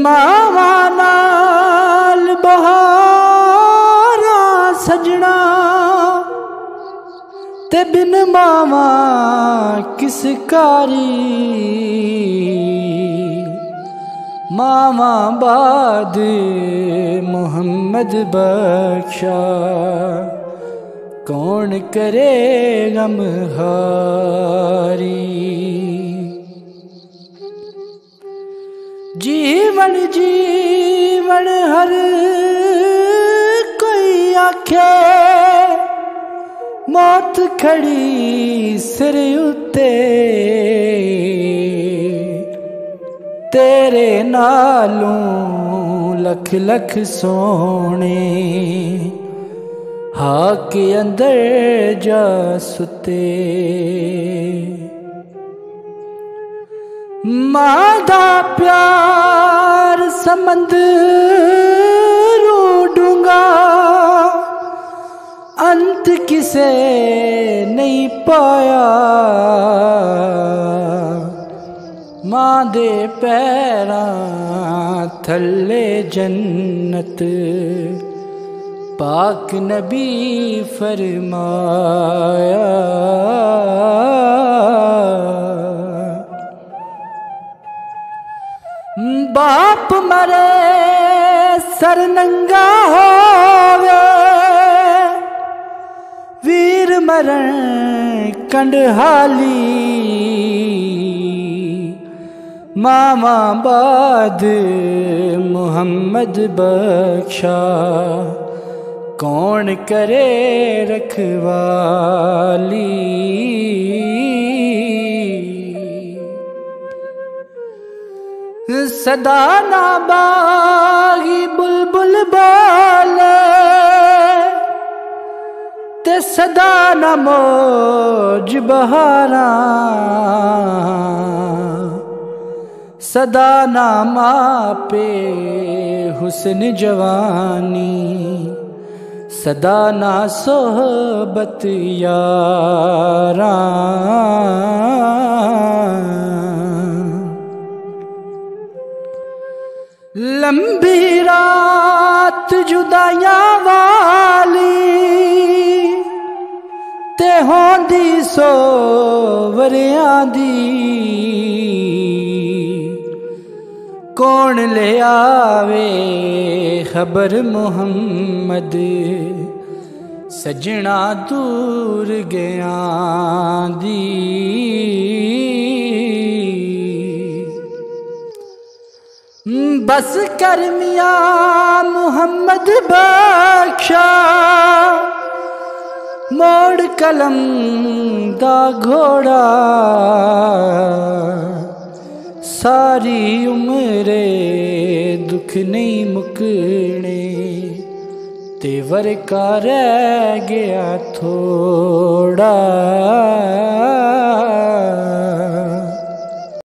मावा नाल बहारा सजना ते बिन मावा किस कारी। मावा बाद मोहम्मद बख्शा कौन करे गमहारी। जीवन जीवन हर कोई आखे मौत खड़ी सिर उत्ते। तेरे नालों लख लख सोने हाक अंदर जा सुते। मां दा प्यार समंदरू डूंगा अंत किसे नहीं पाया। मां दे पैरां थल्ले जन्नत पाक नबी फरमाया। बाप मरे सर नंगा होवे वीर मरण कंडहाली। मामा बाद मोहम्मद बख्शा कौन करे रखवाली। सदा ना बागी बुलबुल बोले ते सदा ना मौज बहारा। सदा ना मापे हुस्न जवानी सदा ना सोहबत यारा। लंबी रात जुदाइयां वाली ते होंदी सोवरियां दी। कौन ले आवे खबर मुहम्मद सजना दूर गया दी। बस कर मियां मुहम्मद बख्शा मोड़ कलम दा घोड़ा। सारी उम्रे दुख नहीं मुकने तेवर का रह गया थोड़ा।